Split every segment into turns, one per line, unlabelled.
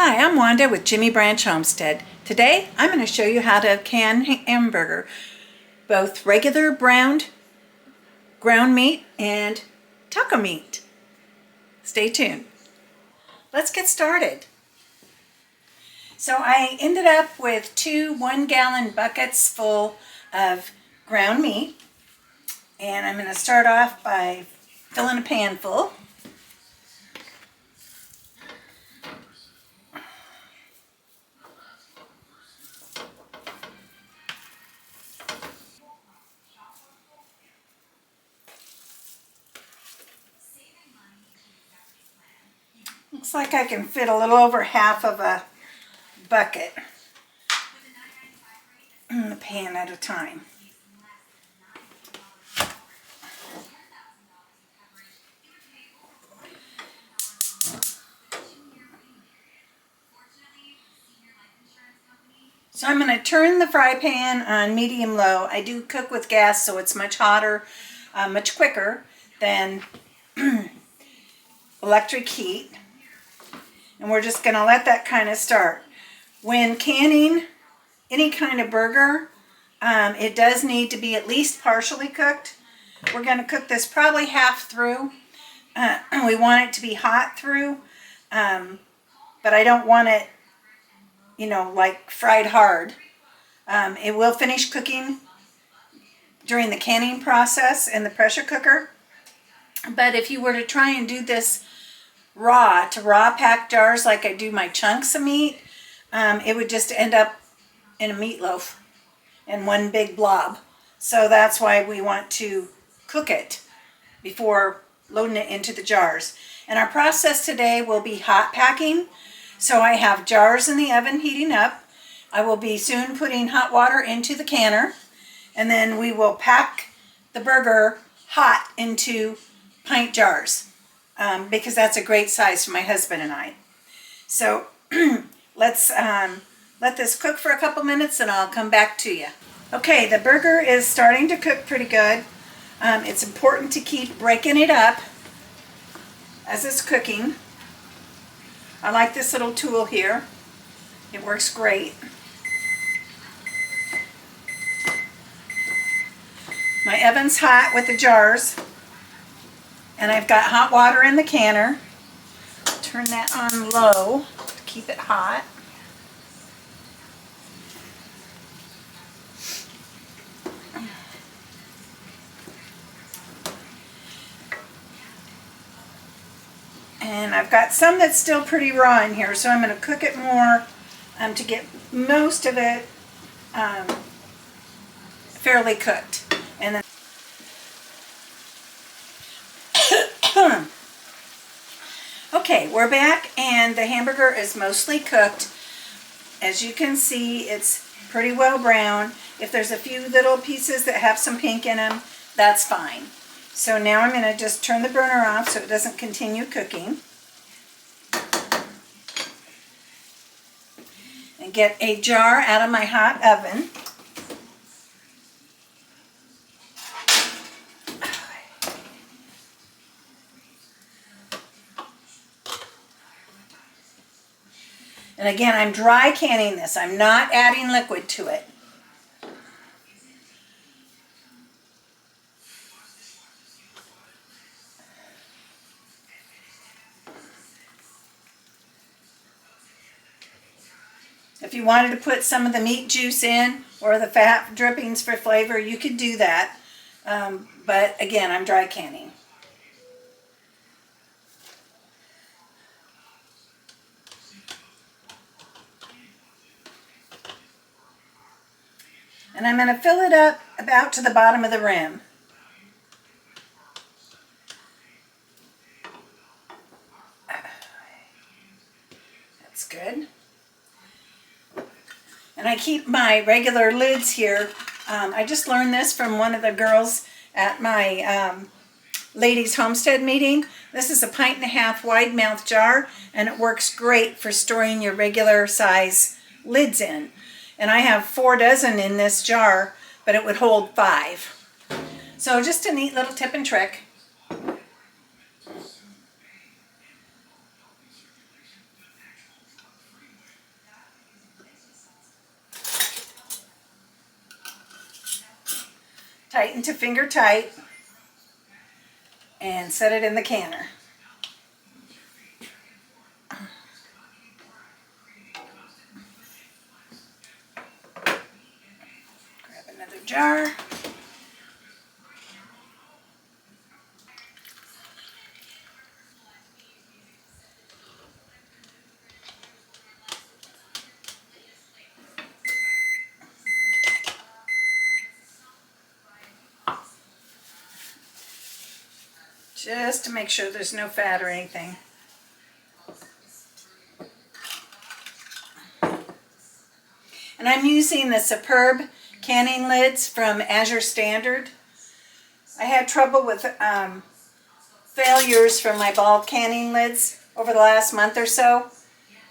Hi, I'm Wanda with Jimmy Branch Homestead. Today I'm going to show you how to can hamburger, both regular browned ground meat and taco meat. Stay tuned. Let's get started. So I ended up with two 1-gallon buckets full of ground meat, and I'm going to start off by filling a pan full. Looks like I can fit a little over half of a bucket in the pan at a time. So I'm going to turn the fry pan on medium-low. I do cook with gas, so it's much hotter, much quicker than electric heat. And we're just going to let that kind of start. When canning any kind of burger, it does need to be at least partially cooked. We're going to cook this probably half through. We want it to be hot through, but I don't want it, like fried hard. It will finish cooking during the canning process in the pressure cooker. But if you were to try and do this raw pack jars like I do my chunks of meat, it would just end up in a meatloaf in one big blob. So that's why we want to cook it before loading it into the jars. And our process today will be hot packing. So I have jars in the oven heating up. I will be soon putting hot water into the canner, and then we will pack the burger hot into pint jars because that's a great size for my husband and I. So let's let this cook for a couple minutes and I'll come back to you. Okay, the burger is starting to cook pretty good. It's important to keep breaking it up as it's cooking. I like this little tool here. It works great. My oven's hot with the jars, and I've got hot water in the canner. Turn that on low to keep it hot. And I've got some that's still pretty raw in here, so I'm going to cook it more to get most of it fairly cooked. And then okay, we're back and the hamburger is mostly cooked. As you can see, it's pretty well brown. If there's a few little pieces that have some pink in them, that's fine. So now I'm going to just turn the burner off so it doesn't continue cooking. And get a jar out of my hot oven. And again, I'm dry canning this. I'm not adding liquid to it. If you wanted to put some of the meat juice in or the fat drippings for flavor, you could do that. But again, I'm dry canning. And I'm going to fill it up about to the bottom of the rim. That's good. And I keep my regular lids here. I just learned this from one of the girls at my ladies' homestead meeting. This is a 1.5 wide mouth jar, and it works great for storing your regular size lids in. And I have 4 dozen in this jar, but it would hold 5. So just a neat little tip and trick. Tighten to finger tight and set it in the canner. Grab another jar. Just to make sure there's no fat or anything. And I'm using the Superb canning lids from Azure Standard. I had trouble with failures from my ball canning lids over the last month or so.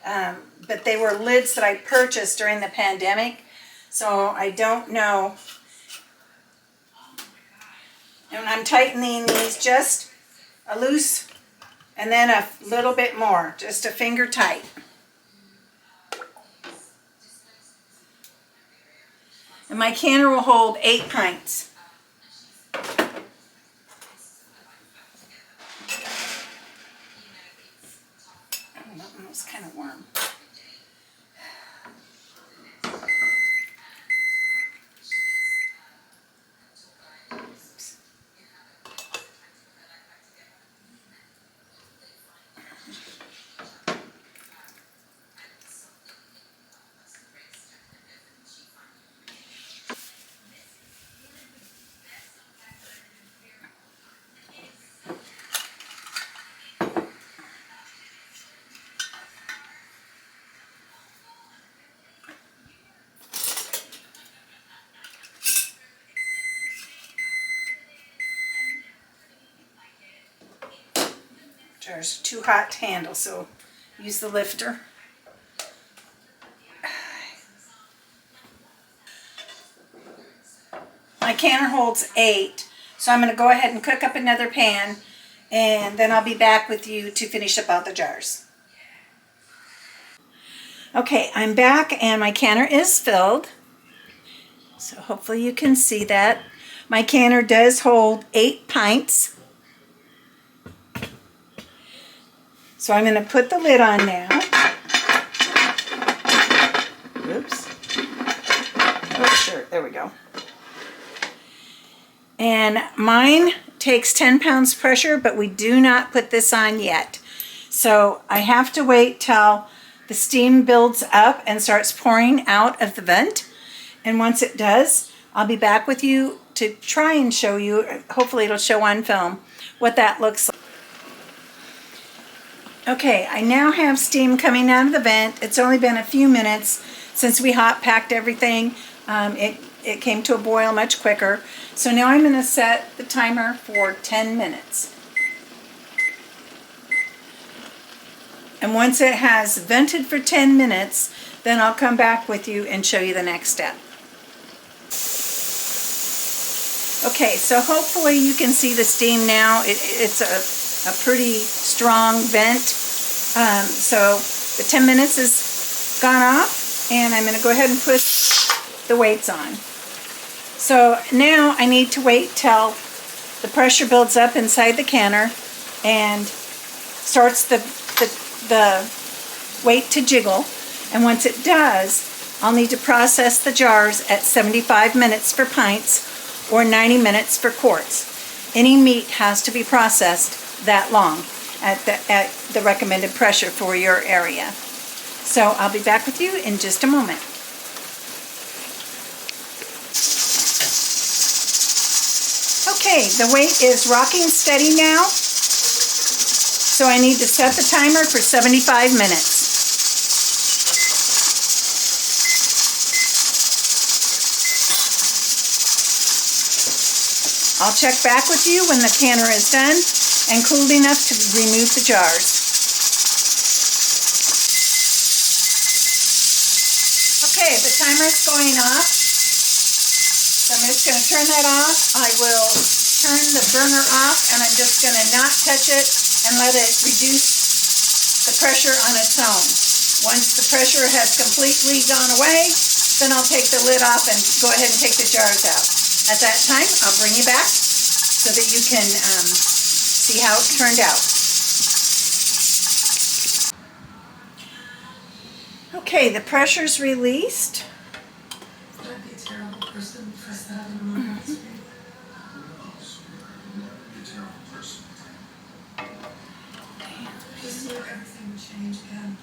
But they were lids that I purchased during the pandemic. So I don't know. And I'm tightening these just a loose and then a little bit more, just a finger tight. And my canner will hold 8 pints. Oh, that one was kind of warm. Jars are too hot to handle, so use the lifter. My canner holds 8, so I'm going to go ahead and cook up another pan, and then I'll be back with you to finish up all the jars. Okay, I'm back and my canner is filled, so hopefully you can see that. My canner does hold 8 pints. So I'm going to put the lid on now. Oops. Oh, sure. There we go. And mine takes 10 pounds pressure, but we do not put this on yet. So I have to wait till the steam builds up and starts pouring out of the vent. And once it does, I'll be back with you to try and show you, hopefully it'll show on film, what that looks like. Okay, I now have steam coming out of the vent. It's only been a few minutes since we hot packed everything. It came to a boil much quicker. So now I'm going to set the timer for 10 minutes. And once it has vented for 10 minutes, then I'll come back with you and show you the next step. Okay, so hopefully you can see the steam now. It's a pretty strong vent. So the 10 minutes has gone off, and I'm going to go ahead and put the weights on. So now I need to wait till the pressure builds up inside the canner and starts the weight to jiggle. And once it does, I'll need to process the jars at 75 minutes for pints or 90 minutes for quarts. Any meat has to be processed that long at the recommended pressure for your area. So I'll be back with you in just a moment. Okay, the weight is rocking steady now. So I need to set the timer for 75 minutes. I'll check back with you when the canner is done and cooled enough to remove the jars. Okay, the timer's going off. So I'm just going to turn that off. I will turn the burner off, and I'm just going to not touch it and let it reduce the pressure on its own. Once the pressure has completely gone away, then I'll take the lid off and go ahead and take the jars out. At that time, I'll bring you back so that you can see how it turned out. Okay, the pressure's released.
Would I be a terrible person to press that in my house? Just knew everything would change again.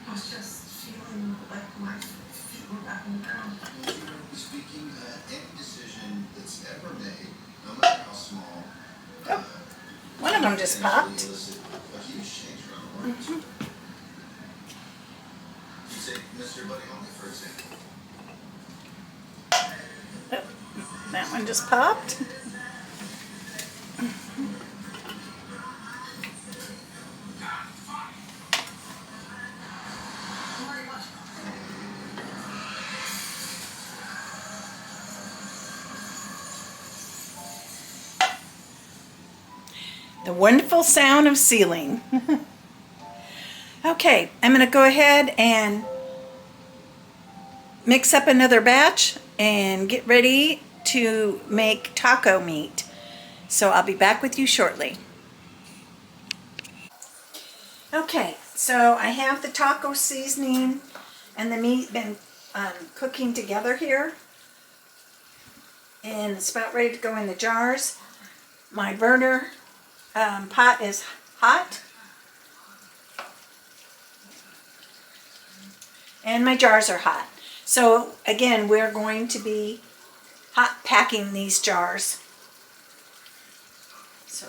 I was just feeling like my feet were back on the ground.
Generally speaking, any decision that's ever made, no matter how small,
Oh, one of them just popped.
a huge change around the world. You take Mr. Buddy Holly, for example.
Oh, that one just popped. The wonderful sound of sealing. Okay, I'm going to go ahead and mix up another batch and get ready to make taco meat. So I'll be back with you shortly. Okay, so I have the taco seasoning and the meat been cooking together here. And it's about ready to go in the jars. My burner pot is hot. And my jars are hot. So again, we're going to be hot packing these jars. So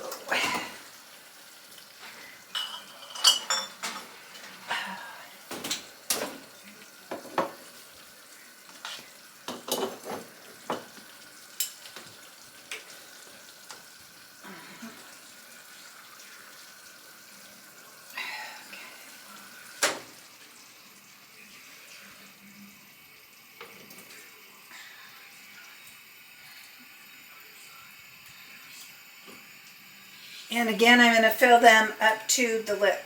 and again, I'm going to fill them up to the lip.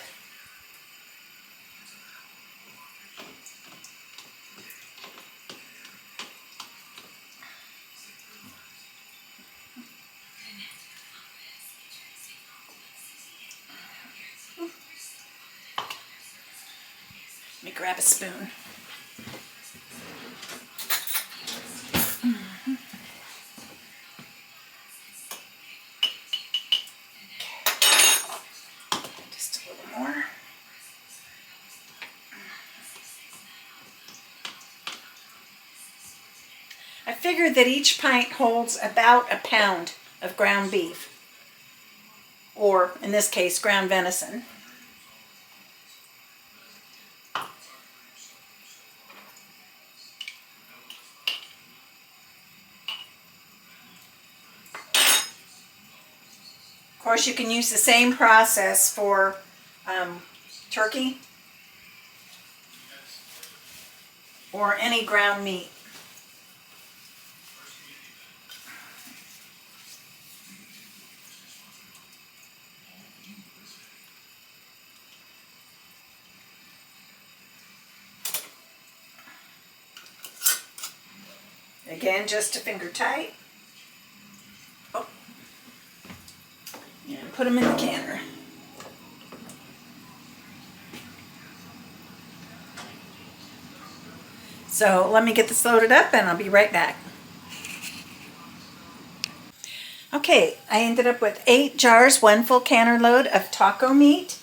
Let me grab a spoon. Just a little more. I figured that each pint holds about a pound of ground beef, or in this case, ground venison. Of course, you can use the same process for turkey or any ground meat. Again, just a finger tight. Oh. And put them in the canner. So let me get this loaded up and I'll be right back. Okay, I ended up with 8 jars, 1 full canner load of taco meat.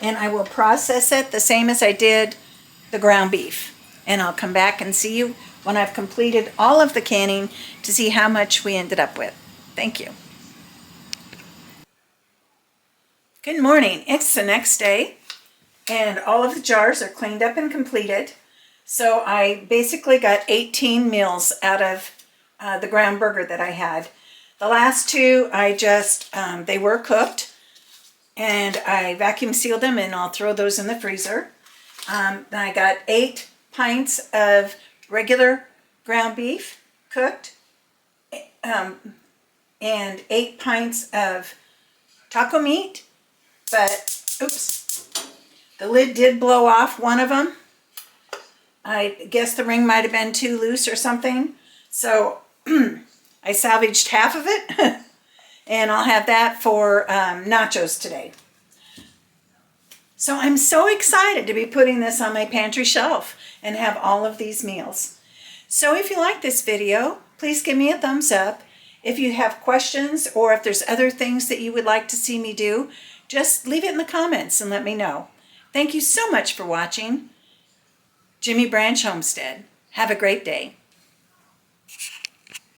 And I will process it the same as I did the ground beef. And I'll come back and see you when I've completed all of the canning to see how much we ended up with. Thank you. Good morning. It's the next day and all of the jars are cleaned up and completed. So I basically got 18 meals out of the ground burger that I had. The last 2 I just, they were cooked and I vacuum sealed them and I'll throw those in the freezer. Then I got 8 pints of regular ground beef cooked and 8 pints of taco meat, but oops, the lid did blow off one of them. I guess the ring might have been too loose or something. So I salvaged half of it, and I'll have that for nachos today. So I'm so excited to be putting this on my pantry shelf and have all of these meals. So if you like this video, please give me a thumbs up. If you have questions or if there's other things that you would like to see me do, just leave it in the comments and let me know. Thank you so much for watching. Jimmy Branch Homestead. Have a great day.